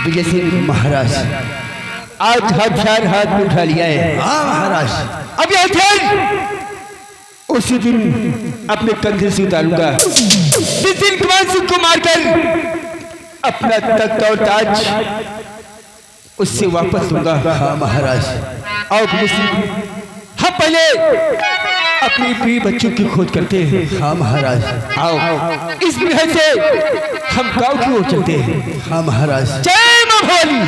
विजय सिंह महाराज आज हथियार हाथ में उठा लिया है। हाँ महाराज, अब ये हथियार उसी दिन अपने कंधे से उतारूंगा जिस दिन कुमार सिंह को मारकर अपना तख्त और ताज उससे वापस दूंगा। हाँ महाराज। और हम पहले अपनी प्रिय बच्चों की खोज करते हैं। हाँ महाराज। आओ इस महल से हम गांव की ओर चलते हैं। हाँ महाराज। जय मां भोली।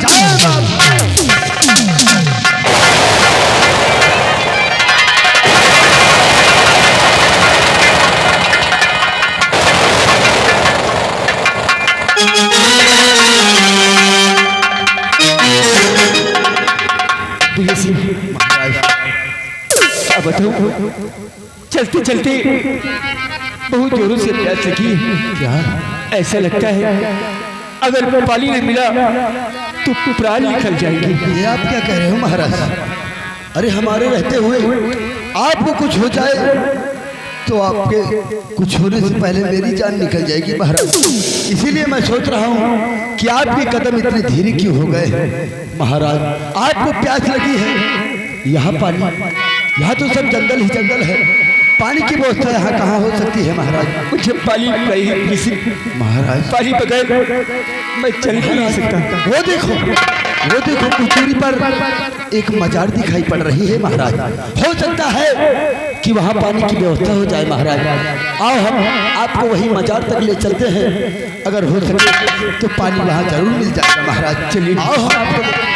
अब बताओ, चलते चलते बहुत जोरों से प्यास लगी। क्या ऐसा लगता है अगर पानी नहीं मिला तो प्राण निकल जाएंगे। ये आप क्या कह रहे हो महाराज? अरे हमारे रहते हुए आपको कुछ हो जाए तो आपके कुछ होने से पहले मेरी जान निकल जाएगी महाराज। इसीलिए मैं सोच रहा हूँ कि आपके कदम इतने धीरे क्यों हो गए महाराज? आपको प्यास लगी है, यहाँ पानी, यहाँ तो सब जंगल ही जंगल है, पानी की व्यवस्था यहाँ कहाँ हो सकती है महाराज? मुझे पानी चाहिए किसी महाराज। पानी बगैर मैं चल ही नहीं सकता। वो देखो कुछ दूरी पर एक मजार दिखाई पड़ रही है महाराज। हो सकता है कि वहाँ पानी की व्यवस्था हो जाए महाराज। आओ हम आपको वही मजार तक ले चलते हैं, अगर हो सके तो पानी वहाँ जरूर मिल जाएगा महाराज। चलिए आओ हम आपको।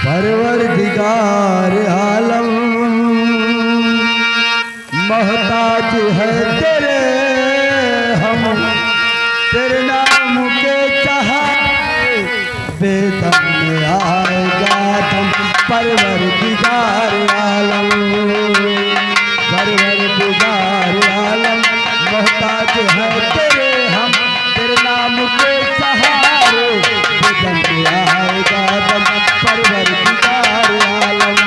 परवरदिगार आलम मोहताज है तेरे हम, तेरे नाम के चाहे बेदम में आएगा दम। परवरदिगार आलम, परवरदिगार आलम मोहताज है तेरे हम, तेरे नाम के सहारे बेदम में आएगा दम। परवरदिगार आलम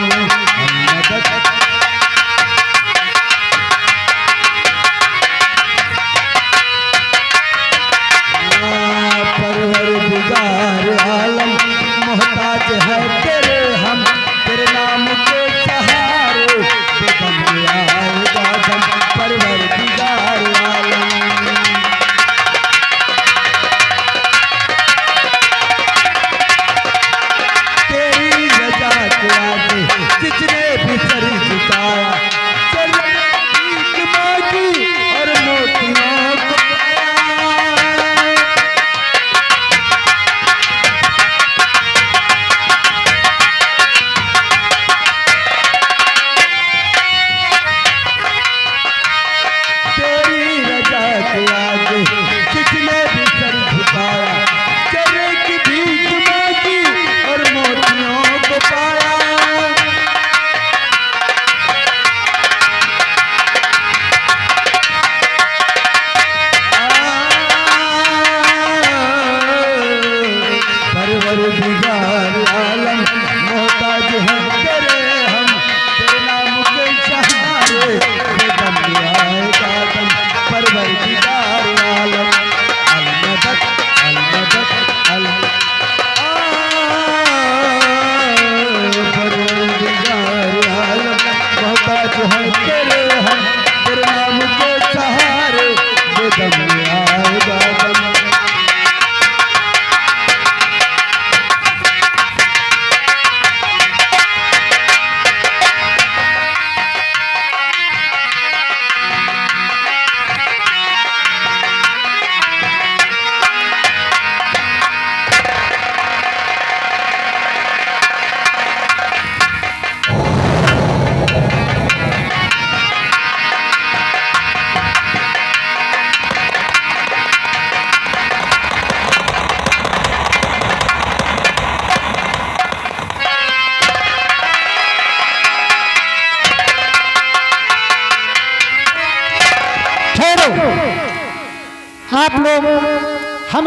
परवरदिगार आलम मोहताज है तेरे हम, तेरे नाम के सहारे बेदम में आएगा दम। परवरदिगार आलम किसने भी सर झुकाया, चलो भीख मांगी और मोतियों को पाया।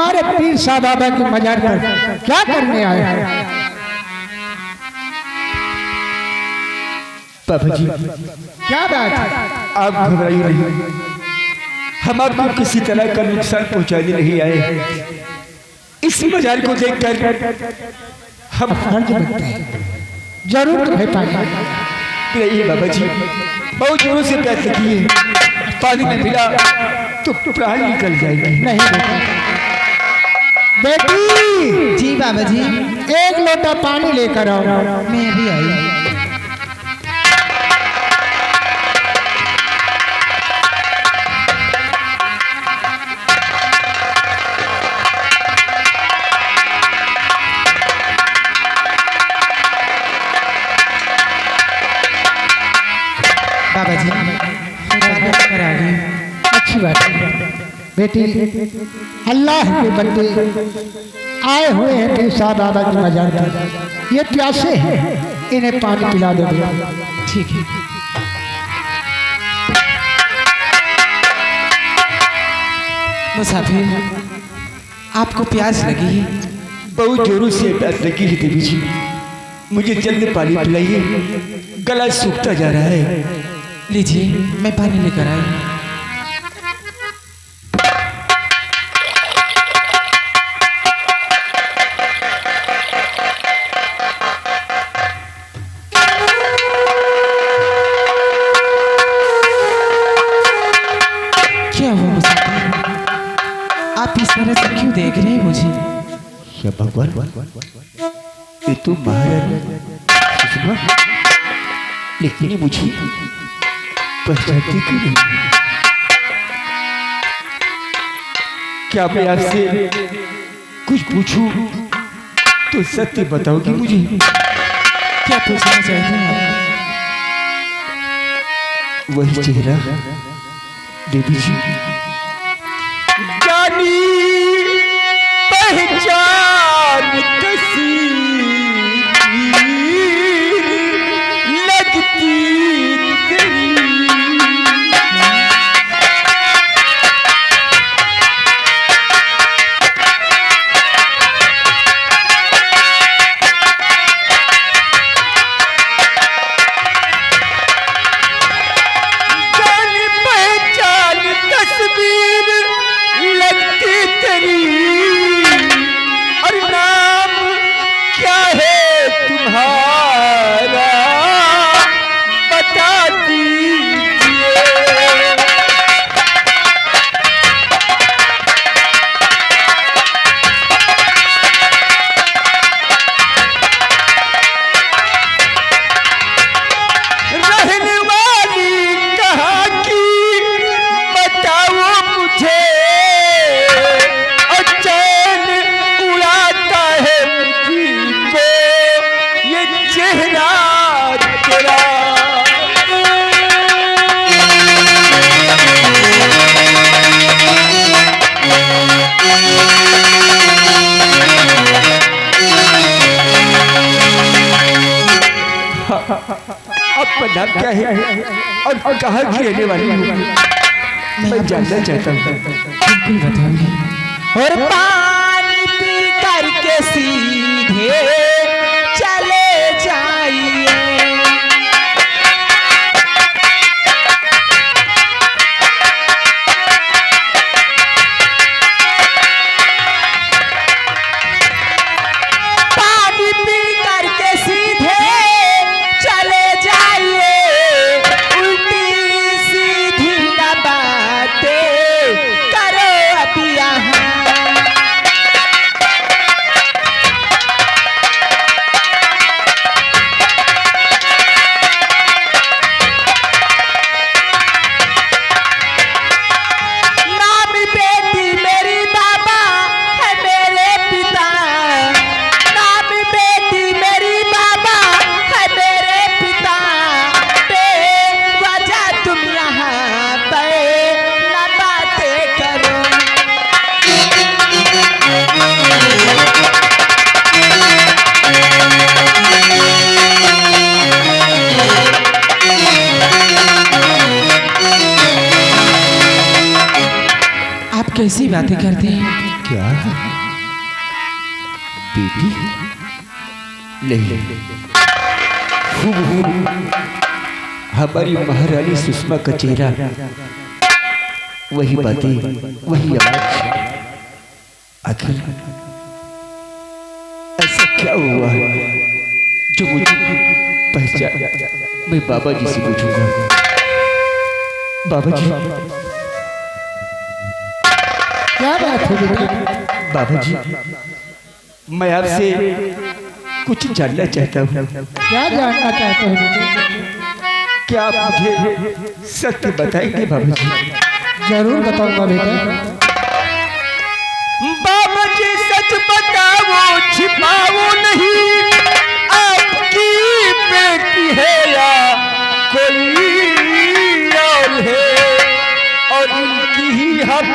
हमारे पीर साहब बाबा की मजार पर क्या करने आए हैं? बाबा जी, क्या बात है? आप घबराइए नहीं, हम आपको किसी तरह का नुकसान पहुंचाने नहीं आए। इस मजार को देखकर हम फर्ज बनता है, जरूर तुम्हें पाएंगे। नहीं बाबा जी, बहुत जोरों से प्यास लगी है, पानी में मिला तो प्राण निकल जाएंगे। नहीं बेटी, जी बाबा जी, एक लोटा पानी लेकर आओ। मैं अभी आई। बाबा जी, कर आ गई। अच्छी बात है बेटी, अल्लाह के बंदे आए हुए हैं पीर साहब बाबा की मजार पर। ये प्यासे हैं, इन्हें पानी पिला दो बेटा। ठीक है। मुसाफिर, आपको प्यास लगी है? बहुत जोरों से प्यास लगी है देवी जी, मुझे जल्द पानी पिलाइए, गला सूखता जा रहा है। लीजिए, मैं पानी लेकर आई। क्या हुआ मुसाफिर? आप इस तरह से क्यों देख रहे हैं मुझे? क्या भगवान, ये तो महारानी सुषमा, लेकिन ये मुझे पहचानती क्यों नहीं? क्या मैं आपसे कुछ पूछूं तो सत्य बताओगी मुझे? क्या पूछना चाहते हैं आप? वही चेहरा देवी जी, जानी पहचान लगती तेरी, जानी पहचान तस्वीर लगती तेरी, और नाम क्या है तुम्हारा बता दीजिए। रहने वाली कहाँ की बताओ मुझे, और चैन उड़ाता है मुझको ये चेहरा तेरा। आपका नाम क्या है और कहाँ की रहने वाली हो? मैं जानना चाहता हूँ। बिल्कुल बताऊंगी। और पानी पी करके सीधे चले जाइए। पानी पी करके सीधे चले जाइए, उल्टी सीधी न बातें करो अब यहाँ। नाम बेटी मेरी बाबा है मेरे पिता, नाम बेटी मेरी बाबा है मेरे पिता, बेवजह तुम यहाँ पे न बातें करो। आप कैसी बातें करते हैं? क्या बेटी? नहीं, हूबहू हमारी महारानी सुषमा का चेहरा, वही बातें, वही आवाज। आखिर ऐसा क्या हुआ जो मुझे पहचान? मैं बाबा जी से पूछूंगा। बाबा जी, क्या बात है बेटा? बाबा जी, मैं आपसे कुछ जानना चाहता हूँ। क्या जानना चाहते हो बेटा? क्या आप मुझे सत्य बताएंगे बाबा जी? जरूर बताऊंगा बेटा। बाबा जी सच बताओ, छिपाओ नहीं, आपकी बेटी है या कोई और है? और इनकी ही हम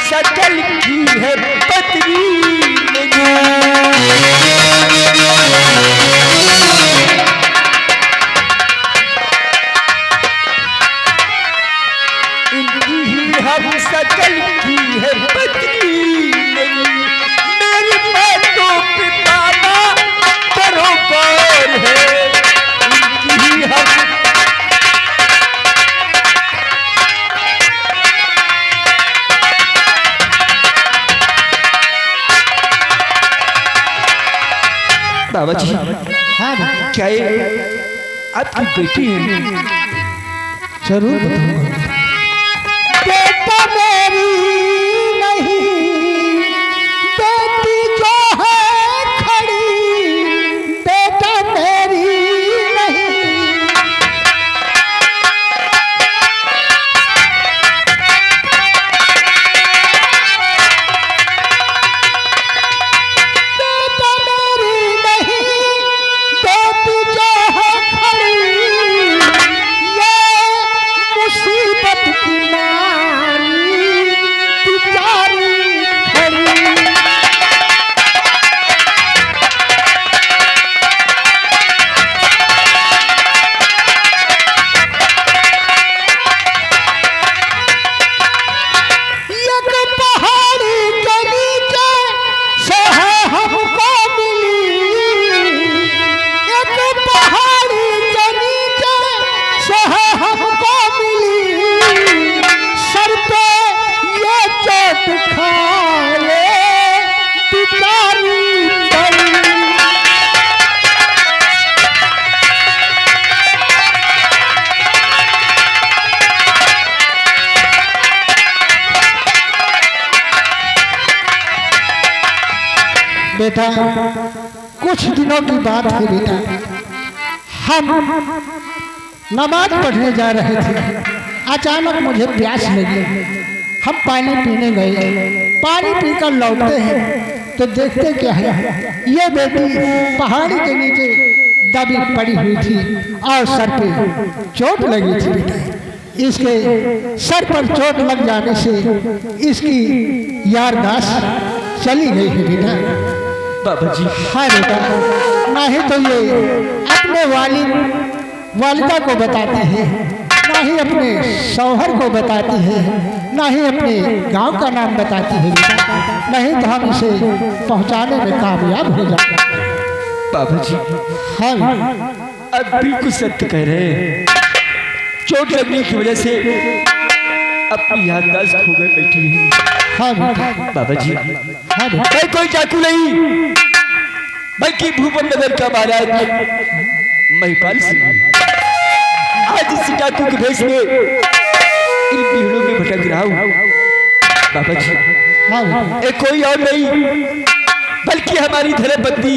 शकल की है पत्नी इनकी ही हम शकल की है पत्नी नहीं। मेरी बातों पे बाबा करो गौर है, इनकी ही हम। बाबा जी, हाँ बेटा, क्या ये आपकी बेटी है? जरूर बताऊंगा। बेटा मेरी नहीं, बेटी जो है खड़ी, बेटा मेरी नहीं। बेटा मेरी नहीं, बेटी जो है खड़ी, ये मुसीबत की नारी बेचारी खड़ी। एक पहाड़ी के नीचे से है हमको मिली, एक पहाड़ी के नीचे से है हमको मिली, सर पे ये चोट खाए बेचारी पड़ी। बेटा, कुछ दिनों की बात है बेटा, हम नमाज पढ़ने जा रहे थे, अचानक मुझे प्यास लगी। हम पानी पीने गए, पानी पीकर लौटते हैं तो देखते क्या है, ये बेटी पहाड़ी के नीचे दबी पड़ी हुई थी और सर पे चोट लगी थी बेटा। इसके सर पर चोट लग जाने से इसकी याददाश्त चली गई है बेटा। बाबा जी, हाँ बेटा, नहीं तो ये अपने वालिदा को बताती है, ना ही अपने शौहर को बताती है, ना ही अपने गांव का नाम बताती है बेटा। नहीं तो हम इसे पहुंचाने में कामयाब हो जाते हैं। बाबा जी, हाँ अब बिल्कुल सत्य कह रहे हैं। चोट लगने की वजह से अपनी याददाश्त खो गए बैठी है। हाँ बेटा, बाबा जी, हाँ बेटा, मैं कोई डाकू नहीं, बल्कि भूपन नगर का महाराज महिपाल सिंह। आज इस डाकू के भेष में इन भीड़ों में भटक रहा हूँ। बाबा जी, हाँ बेटा, ये कोई और नहीं बल्कि हमारी धर्मपत्नी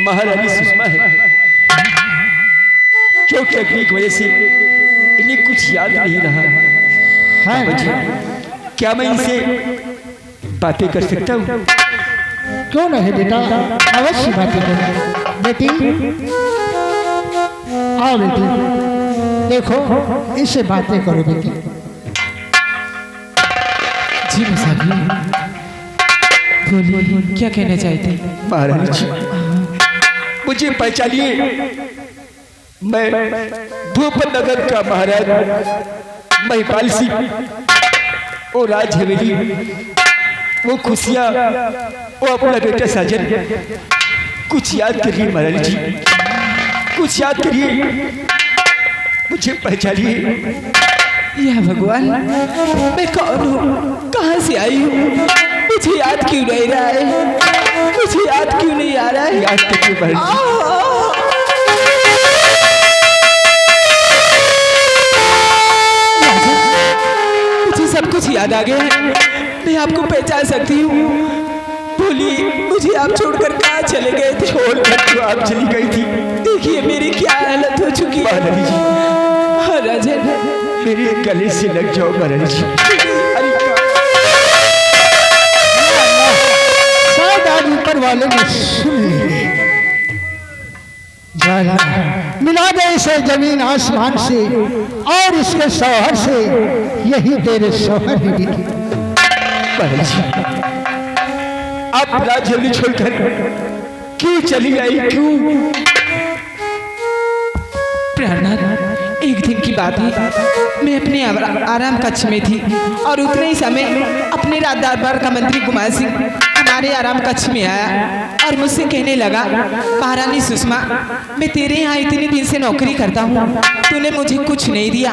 महारानी सुषमा है। चोट लगने की वजह से इन्हें कुछ याद नहीं रहा। हाँ बाबा जी, क्या मैं इनसे बातें कर सकता हूँ? क्यों नहीं बेटा, अवश्य बातें करो। बेटी आओ बेटी, देखो इससे बातें करो बेटी। जी मुसाफिर, बोलिए क्या कहना चाहते हैं? महारानी जी, मुझे पहचानिए, मैं भूपन नगर का महाराज महिपाल सिंह और राज हवेली वो खुशियाँ, वो अपना बेटा साजन, कुछ याद करिए महारानी जी, कुछ याद करिए, मुझे पहचानिए। या भगवान, मैं कौन हूँ, कहाँ से आई हूँ, मुझे याद क्यों नहीं रहा है, मुझे याद क्यों नहीं आ रहा है। याद करिए महारानी जी। मुझे सब कुछ याद आ गया है, मैं आपको पहचान सकती हूँ। बोलिए, मुझे आप छोड़कर कहाँ चले गए थे? छोड़कर तो आप चली गई थी। देखिए मेरी क्या हालत हो चुकी है। महारानी जी, हाँ राजन, मेरे गले से लग जाओ महारानी जी। अरे शायद आज ऊपर वाले ने सुन ली। जा मिला दे इसे जमीन आसमान से और इसके शौहर से, यही तेरे शौहर है बेटी। महारानी जी, आप राजहवेली छोड़कर क्यों चली आई, क्यों? प्राणनाथ, एक दिन की बात है, मैं अपने आराम कक्ष में थी और उतने ही समय अपने राज दरबार का मंत्री कुमार सिंह हमारे आराम कक्ष में आया और मुझसे कहने लगा, महारानी सुषमा, मैं तेरे यहाँ इतने दिन से नौकरी करता हूँ, तूने मुझे कुछ नहीं दिया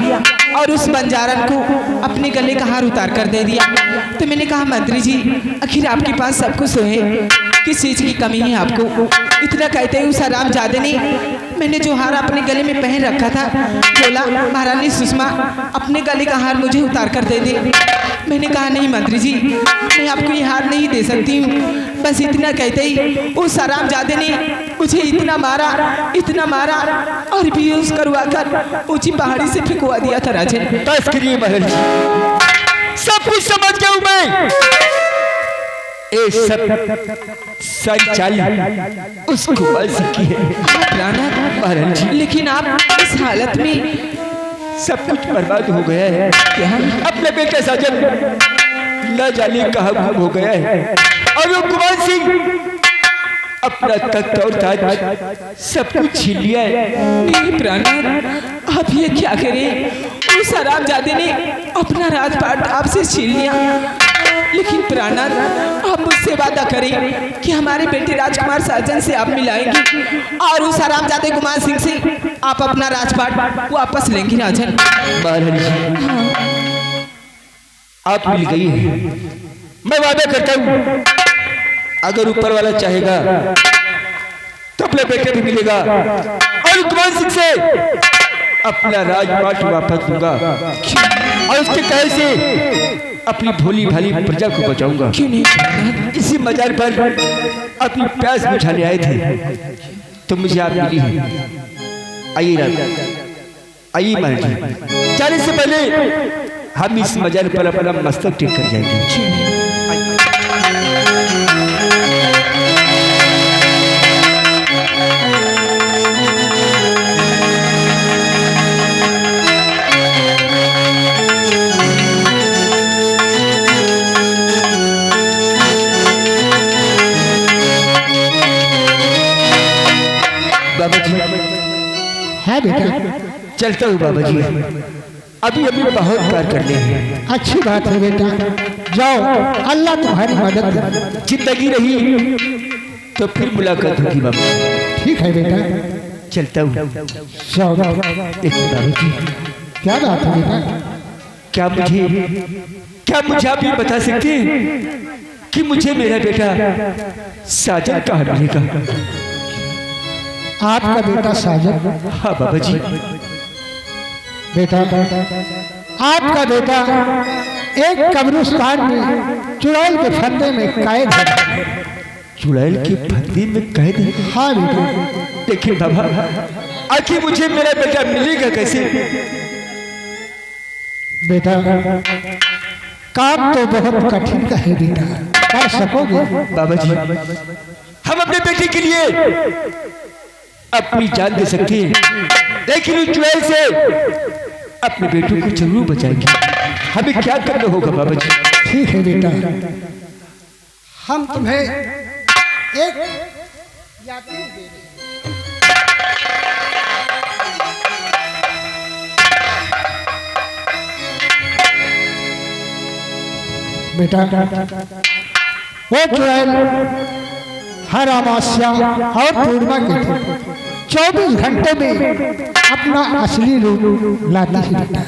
और उस बंजारन को अपने गले का हार उतार कर दे दिया। तो मैंने कहा, मंत्री जी, आखिर आपके पास सब कुछ है, किस चीज़ की कमी है आपको? इतना कहते ही उस हरामजादे ने मैंने जो हार अपने गले में पहन रखा था बोला, महारानी सुषमा, अपने गले का हार मुझे उतार कर दे दे। मैंने कहा, नहीं मंत्री जी, मैं आपको ये हार नहीं दे सकती हूँ। बस इतना कहते ही उस हरामजादे ने मुझे इतना मारा और बेहोश करवा कर ऊंची पहाड़ी से फेंकवा दिया था। राजन, बस करिए महारानी जी, सब कुछ समझ गया हूं मैं। ये सब संचालन उस कुमार सिंह की है। महारानी जी, लेकिन आप इस हालत में सब कुछ बर्बाद हो गया है। क्या? अपने बेटे साजन न जाने कहाँ गुम हो गया है और वो कुमार सिंह अपना तख्त और ताज सब कुछ छीन लिया है। नहीं प्राणनाथ, आप ये क्या करें? उस हरामजादे ने अपना राजपाट आपसे छीन लिया, लेकिन प्राणनाथ, आप मुझसे वादा करें कि हमारे बेटे राजकुमार साजन से आप मिलाएंगे और उस हरामजादे कुमार सिंह से आप अपना राजपाट वापस लेंगे। राजन, महारानी जी, आप मिल गई है, मैं वादा करता हूँ, अगर ऊपर वाला चाहेगा तो अपने बेटे भी मिलेगा और कुमार सिंह से अपना राजपाट वापस दूंगा और उसके कहे से अपनी भोली भाली प्रजा को बचाऊंगा। क्यों नहीं? इसी मजार पर अपनी प्यास बुझाने आए थे तो मुझे आप मिली है। आइए आइए महाराज जी, जाने से पहले हम इस मजार पर अपना मस्तक टेक कर जाएंगे। बाबा जी, है बेटा? चलता हूँ बाबा जी, अभी अभी बहुत कार्य करने हैं। अच्छी बात है बेटा, जाओ, अल्लाह तुम्हारी मदद करे। जिंदगी रही तो फिर मुलाकात होगी बाबा। ठीक है बेटा, चलता हूँ। जाओ। देखिए बाबा जी, क्या बात है बेटा? क्या मुझे आप ये बता सकते हैं कि मुझे मेरा बेटा साजन कहाँ मिलेगा? आपका बेटा साजन? हाँ बाबा जी। बेटा, आपका बेटा एक कब्रिस्तान में चुड़ैल के फंदे में कैद है। चुड़ैल के फंदे में कैद है? हाँ बेटा। लेकिन बाबा, आखिर मुझे मेरा बेटा मिलेगा कैसे? बेटा, काम तो बहुत कठिन का है बेटा, कर सकोगे? बाबा जी, हम अपने बेटे के लिए अपनी जान दे सकते हैं, लेकिन उस चुड़ैल से अपने बेटों को जरूर बचाएंगे। हमें क्या करना होगा बाबा जी? ठीक है बेटा, हम तुम्हें एक यात्री दे रहे हैं। बेटा, वो चुड़ैल हर अमावस्या और पूर्णिमा के दिन 24 घंटे में अपना असली रूप लाती है बेटा।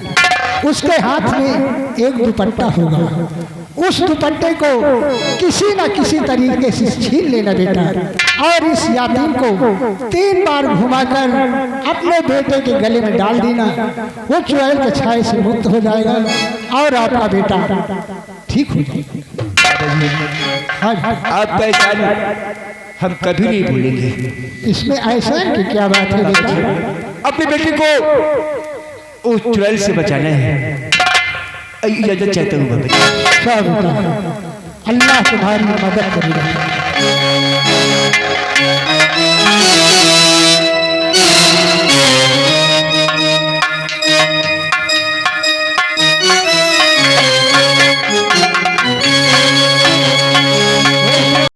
उसके हाथ में एक दुपट्टा होगा, उस दुपट्टे को किसी न किसी तरीके से छीन लेना बेटा, और इस यातीम को 3 बार घुमाकर अपने बेटे के गले में डाल देना। वो चुड़ैल के छाए से मुक्त हो जाएगा और आपका बेटा ठीक हो जाएगा। आपका एहसान हम कभी नहीं भूलेंगे। इसमें एहसान की क्या बात है बेटा? अपने बेटे को उस चुड़ैल से बचाना है। इजाजत चाहता हूँ बेटा। सब अल्लाह तुम्हारी मदद करेगा।